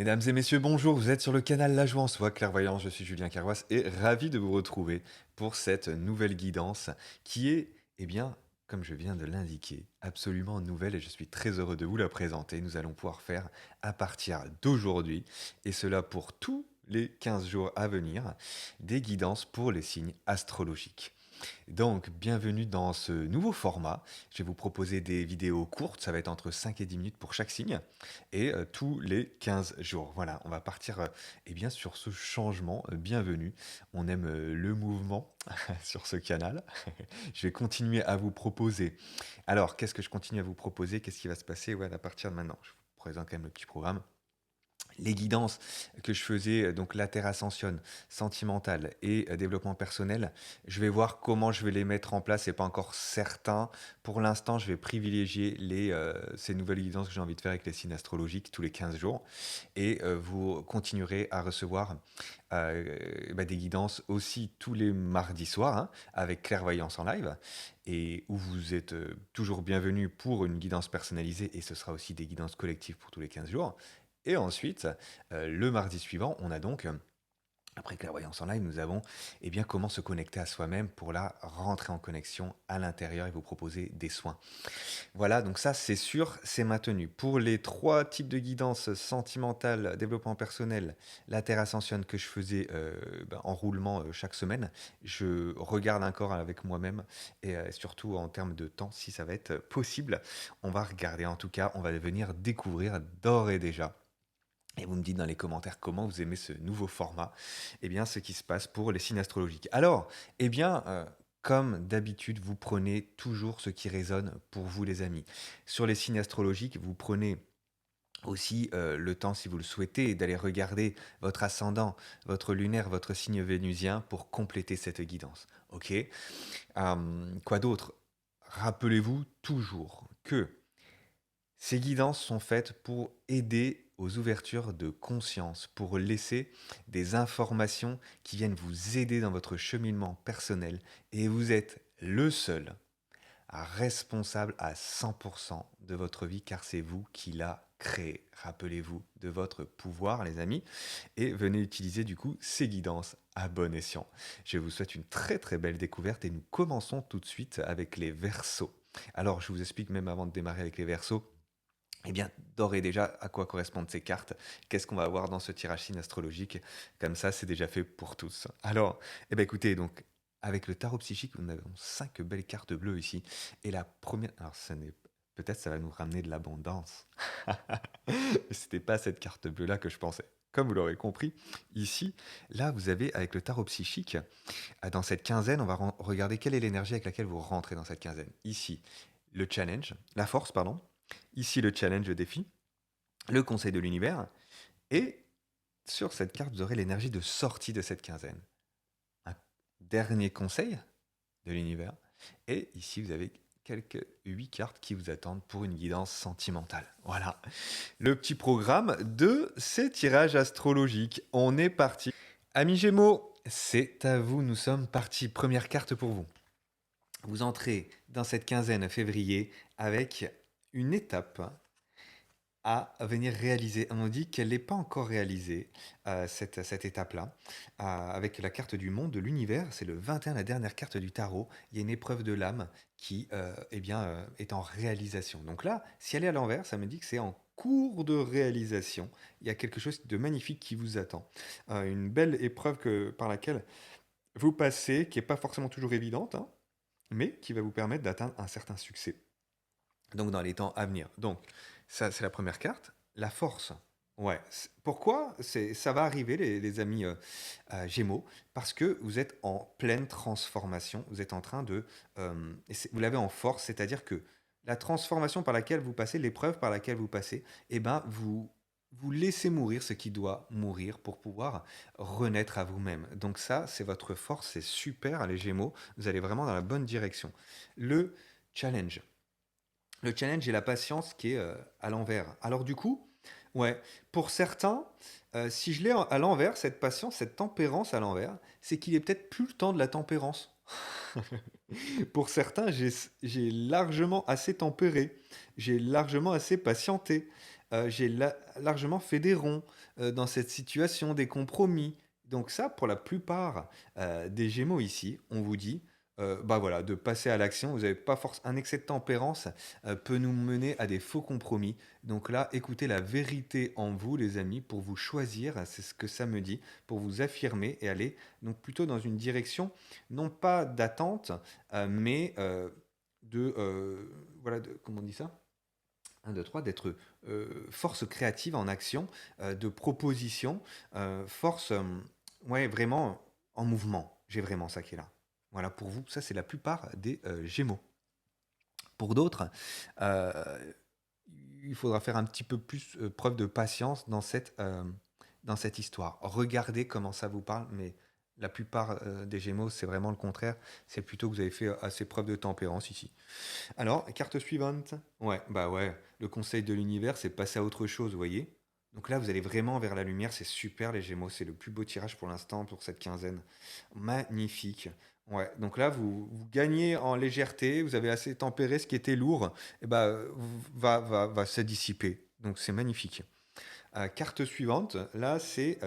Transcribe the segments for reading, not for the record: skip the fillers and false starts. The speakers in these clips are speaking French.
Mesdames et messieurs, bonjour, vous êtes sur le canal La Joie en Soi, Clairvoyance, je suis Julien Carroisse et ravi de vous retrouver pour cette nouvelle guidance qui est, eh bien, comme je viens de l'indiquer, absolument nouvelle et je suis très heureux de vous la présenter. Nous allons pouvoir faire à partir d'aujourd'hui, et cela pour tous les 15 jours à venir, des guidances pour les signes astrologiques. Donc, bienvenue dans ce nouveau format. Je vais vous proposer des vidéos courtes, ça va être entre 5 et 10 minutes pour chaque signe, et tous les 15 jours. Voilà, on va partir eh bien, sur ce changement. Bienvenue. On aime le mouvement sur ce canal. Je vais continuer à vous proposer. Alors, qu'est-ce que je continue à vous proposer? Qu'est-ce qui va se passer à partir de maintenant? Je vous présente quand même le petit programme. Les guidances que je faisais, donc la Terre Ascensionne, sentimentale et développement personnel, je vais voir comment je vais les mettre en place. C'est pas encore certain. Pour l'instant, je vais privilégier ces nouvelles guidances que j'ai envie de faire avec les signes astrologiques tous les 15 jours. Et vous continuerez à recevoir des guidances aussi tous les mardis soirs, hein, avec Clairvoyance en live, et où vous êtes toujours bienvenus pour une guidance personnalisée, et ce sera aussi des guidances collectives pour tous les 15 jours. Et ensuite, le mardi suivant, on a donc, après Clairvoyance en live, nous avons comment se connecter à soi-même pour la rentrer en connexion à l'intérieur et vous proposer des soins. Voilà, donc ça c'est sûr, c'est maintenu. Pour les trois types de guidance sentimentale, développement personnel, la Terre Ascensionne que je faisais en roulement chaque semaine, je regarde encore avec moi-même et surtout en termes de temps, si ça va être possible. On va regarder, en tout cas, on va venir découvrir d'ores et déjà. Et vous me dites dans les commentaires comment vous aimez ce nouveau format, ce qui se passe pour les signes astrologiques. Alors, comme d'habitude, vous prenez toujours ce qui résonne pour vous, les amis. Sur les signes astrologiques, vous prenez aussi le temps, si vous le souhaitez, d'aller regarder votre ascendant, votre lunaire, votre signe vénusien pour compléter cette guidance. Ok. Quoi d'autre? Rappelez-vous toujours que ces guidances sont faites pour aider aux ouvertures de conscience, pour laisser des informations qui viennent vous aider dans votre cheminement personnel, et vous êtes le seul responsable à 100% de votre vie, car c'est vous qui l'a créé. Rappelez-vous de votre pouvoir, les amis, et venez utiliser du coup ces guidances à bon escient. Je vous souhaite une très très belle découverte et nous commençons tout de suite avec les Verseaux. Alors, je vous explique même avant de démarrer avec les Verseaux, d'ores et déjà, à quoi correspondent ces cartes? Qu'est-ce qu'on va avoir dans ce tirage signe astrologique? Comme ça, c'est déjà fait pour tous. Alors, écoutez, donc, avec le tarot psychique, nous avons 5 belles cartes bleues ici. Et la première, alors peut-être ça va nous ramener de l'abondance. C'était pas cette carte bleue-là que je pensais. Comme vous l'aurez compris, ici, là, vous avez, avec le tarot psychique, dans cette quinzaine, on va regarder quelle est l'énergie avec laquelle vous rentrez dans cette quinzaine. Ici, le challenge, la force, pardon. Ici, le challenge, le défi, le conseil de l'univers. Et sur cette carte, vous aurez l'énergie de sortie de cette quinzaine. Un dernier conseil de l'univers. Et ici, vous avez quelques 8 cartes qui vous attendent pour une guidance sentimentale. Voilà, le petit programme de ces tirages astrologiques. On est parti. Amis Gémeaux, c'est à vous, nous sommes partis. Première carte pour vous. Vous entrez dans cette quinzaine février avec une étape à venir réaliser. On nous dit qu'elle n'est pas encore réalisée, cette étape-là. Avec la carte du monde, de l'univers, c'est le 21, la dernière carte du tarot. Il y a une épreuve de l'âme qui est en réalisation. Donc là, si elle est à l'envers, ça me dit que c'est en cours de réalisation. Il y a quelque chose de magnifique qui vous attend. Une belle épreuve par laquelle vous passez, qui n'est pas forcément toujours évidente, hein, mais qui va vous permettre d'atteindre un certain succès. Donc dans les temps à venir. Donc ça, c'est la première carte. La force. Ouais. Pourquoi ça va arriver, les amis Gémeaux? Parce que vous êtes en pleine transformation. Vous êtes en train de... vous l'avez en force, c'est-à-dire que la transformation par laquelle vous passez, l'épreuve par laquelle vous passez, vous laissez mourir ce qui doit mourir pour pouvoir renaître à vous-même. Donc ça, c'est votre force, c'est super, les Gémeaux. Vous allez vraiment dans la bonne direction. Le challenge. Le challenge et la patience qui est à l'envers. Alors du coup, ouais, pour certains, si je l'ai à l'envers, cette patience, cette tempérance à l'envers, c'est qu'il est peut-être plus le temps de la tempérance. Pour certains, j'ai largement assez tempéré, j'ai largement assez patienté. j'ai largement fait des ronds dans cette situation, des compromis. Donc ça, pour la plupart des Gémeaux ici, on vous dit, bah voilà, de passer à l'action. Vous avez pas force, un excès de tempérance peut nous mener à des faux compromis. Donc là, écoutez la vérité en vous, les amis, pour vous choisir. C'est ce que ça me dit, pour vous affirmer et aller donc plutôt dans une direction non pas d'attente, mais voilà, comment on dit ça? Un, 2, 3, d'être force créative en action, de proposition, force, ouais, vraiment en mouvement. J'ai vraiment ça qui est là. Voilà, pour vous, ça c'est la plupart des Gémeaux. Pour d'autres, euh, il faudra faire un petit peu plus preuve de patience dans cette histoire. Regardez comment ça vous parle, mais la plupart des Gémeaux, c'est vraiment le contraire. C'est plutôt que vous avez fait assez preuve de tempérance ici. Alors, carte suivante. Ouais, bah ouais, le conseil de l'univers, c'est passer à autre chose, vous voyez. Donc là, vous allez vraiment vers la lumière, c'est super les Gémeaux, c'est le plus beau tirage pour l'instant pour cette quinzaine. Magnifique. Ouais, donc là, vous gagnez en légèreté, vous avez assez tempéré ce qui était lourd, et bah, va se dissiper. Donc c'est magnifique. Carte suivante, là, c'est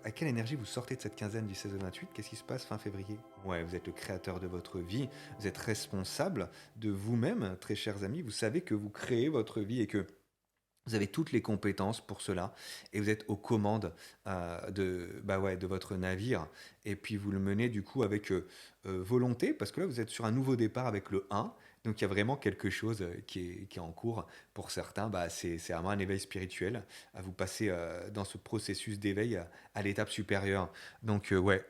à quelle énergie vous sortez de cette quinzaine du 16 au 28? Qu'est-ce qui se passe fin février? Ouais, vous êtes le créateur de votre vie, vous êtes responsable de vous-même, très chers amis. Vous savez que vous créez votre vie et que vous avez toutes les compétences pour cela et vous êtes aux commandes bah ouais, de votre navire. Et puis vous le menez du coup avec volonté, parce que là vous êtes sur un nouveau départ avec le 1. Donc il y a vraiment quelque chose qui est en cours. Pour certains, bah, c'est vraiment un éveil spirituel. Vous passez dans ce processus d'éveil à l'étape supérieure. Donc ouais,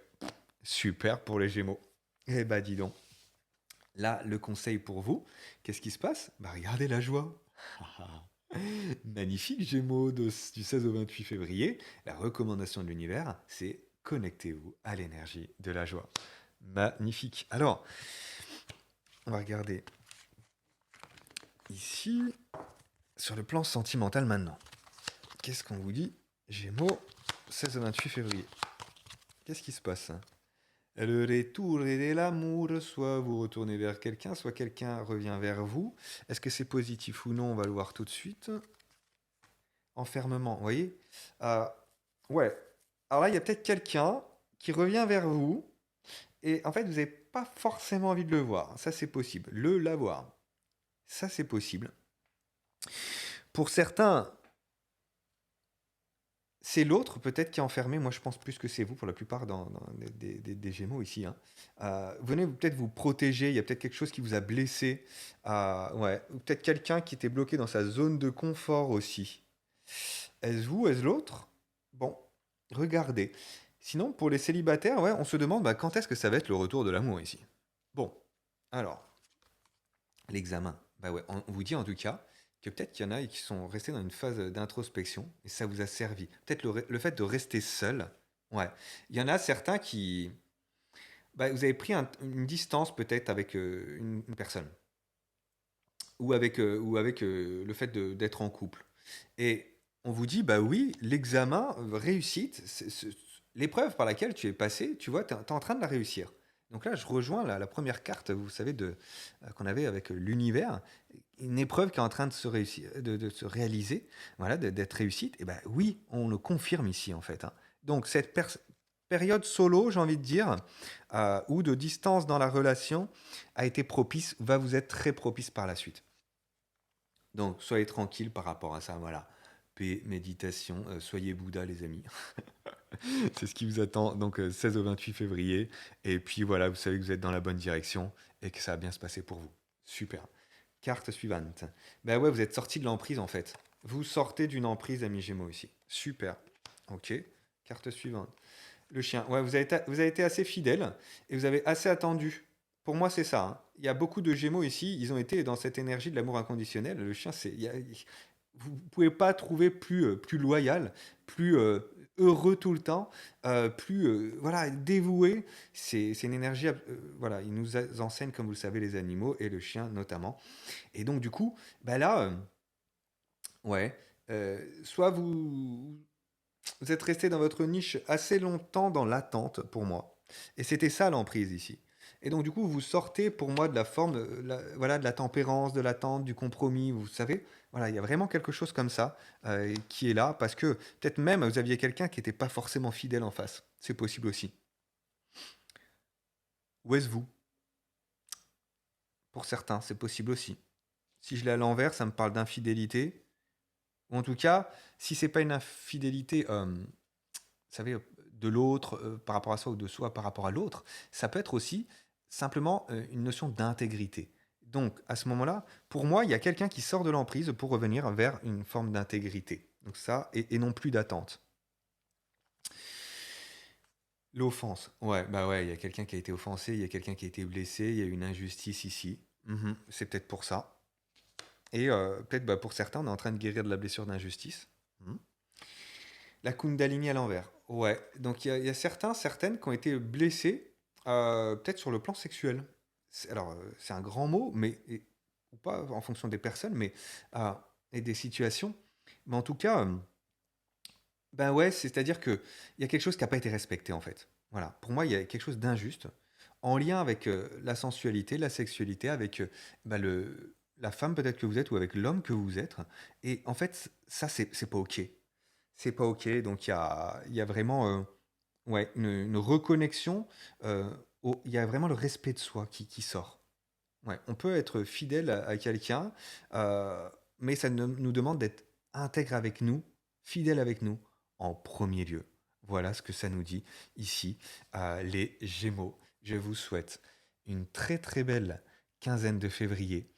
super pour les Gémeaux. Eh bah dis donc. Là, le conseil pour vous, qu'est-ce qui se passe? Bah regardez la joie. Magnifique Gémeaux du 16 au 28 février. La recommandation de l'univers, c'est connectez-vous à l'énergie de la joie. Magnifique. Alors, on va regarder ici, sur le plan sentimental maintenant. Qu'est-ce qu'on vous dit? Gémeaux, 16 au 28 février. Qu'est-ce qui se passe? Le retour de l'amour, soit vous retournez vers quelqu'un, soit quelqu'un revient vers vous. Est-ce que c'est positif ou non? On va le voir tout de suite. Enfermement, vous voyez? Euh, ouais. Alors là, il y a peut-être quelqu'un qui revient vers vous et en fait, vous n'avez pas forcément envie de le voir. Ça, c'est possible. L'avoir. Ça, c'est possible. Pour certains, c'est l'autre peut-être qui est enfermé. Moi, je pense plus que c'est vous pour la plupart des Gémeaux ici, hein. Venez peut-être vous protéger. Il y a peut-être quelque chose qui vous a blessé. Ouais. Ou peut-être quelqu'un qui était bloqué dans sa zone de confort aussi. Est-ce vous, est-ce l'autre? Bon, regardez. Sinon, pour les célibataires, ouais, on se demande bah, quand est-ce que ça va être le retour de l'amour ici. Bon, alors, l'examen. Bah ouais, on vous dit en tout cas que peut-être qu'il y en a qui sont restés dans une phase d'introspection et ça vous a servi. Peut-être le fait de rester seul. Ouais, il y en a certains qui, bah, vous avez pris une distance peut-être avec une personne ou avec le fait d'être en couple. Et on vous dit, bah oui, l'examen, réussite, l'épreuve par laquelle tu es passé, tu vois, tu es en train de la réussir. Donc là, je rejoins la première carte, vous savez, qu'on avait avec l'univers, une épreuve qui est en train de se réussir, de se réaliser, voilà, d'être réussite. Et ben oui, on le confirme ici en fait, hein. Donc cette période solo, j'ai envie de dire, ou de distance dans la relation, a été propice, va vous être très propice par la suite. Donc, soyez tranquille par rapport à ça, voilà. Paix, méditation, soyez Bouddha, les amis. C'est ce qui vous attend, donc 16 au 28 février. Et puis voilà, vous savez que vous êtes dans la bonne direction et que ça va bien se passer pour vous. Super. Carte suivante. Ben ouais, vous êtes sorti de l'emprise en fait. Vous sortez d'une emprise, amis Gémeaux ici. Super. Ok. Carte suivante. Le chien. Ouais, vous avez été assez fidèle et vous avez assez attendu. Pour moi, c'est ça, hein. Il y a beaucoup de Gémeaux ici, ils ont été dans cette énergie de l'amour inconditionnel. Le chien, vous ne pouvez pas trouver plus loyal, plus heureux tout le temps, plus voilà, dévoué. C'est une énergie, voilà, il nous enseigne, comme vous le savez, les animaux et le chien notamment. Et donc, du coup, bah là, ouais, soit vous êtes resté dans votre niche assez longtemps dans l'attente pour moi. Et c'était ça l'emprise ici. Et donc, du coup, vous sortez pour moi de la forme, voilà, de la tempérance, de l'attente, du compromis, vous savez? Voilà, il y a vraiment quelque chose comme ça qui est là parce que peut-être même vous aviez quelqu'un qui n'était pas forcément fidèle en face. C'est possible aussi. Ou est-ce vous? Pour certains, c'est possible aussi. Si je l'ai à l'envers, ça me parle d'infidélité. Ou en tout cas, si c'est pas une infidélité, vous savez, de l'autre par rapport à soi ou de soi par rapport à l'autre, ça peut être aussi simplement une notion d'intégrité. Donc, à ce moment-là, pour moi, il y a quelqu'un qui sort de l'emprise pour revenir vers une forme d'intégrité. Donc ça, et non plus d'attente. L'offense. Ouais, bah ouais, il y a quelqu'un qui a été offensé, il y a quelqu'un qui a été blessé, il y a une injustice ici. Mhm, c'est peut-être pour ça. Et peut-être bah, pour certains, on est en train de guérir de la blessure d'injustice. Mhm. La Kundalini à l'envers. Ouais, donc il y a certains, certaines qui ont été blessés, peut-être sur le plan sexuel. Alors, c'est un grand mot, ou pas en fonction des personnes, euh, et des situations. Mais en tout cas, ben ouais, c'est-à-dire que il y a quelque chose qui n'a pas été respecté en fait. Voilà, pour moi, il y a quelque chose d'injuste en lien avec la sensualité, la sexualité, avec bah, la femme peut-être que vous êtes ou avec l'homme que vous êtes. Et en fait, ça, c'est pas OK. C'est pas OK. Donc, il y a vraiment ouais, une reconnexion. Il y a vraiment le respect de soi qui sort. Ouais, on peut être fidèle à quelqu'un, euh, mais ça nous demande d'être intègre avec nous, fidèle avec nous, en premier lieu. Voilà ce que ça nous dit ici, les Gémeaux. Je vous souhaite une très très belle quinzaine de février.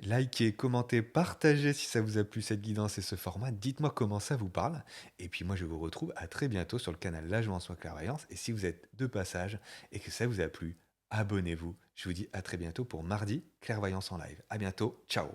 Likez, commentez, partagez si ça vous a plu cette guidance et ce format. Dites-moi comment ça vous parle. Et puis moi, je vous retrouve à très bientôt sur le canal La Joie en Clairvoyance. Et si vous êtes de passage et que ça vous a plu, abonnez-vous. Je vous dis à très bientôt pour mardi, Clairvoyance en live. À bientôt, ciao.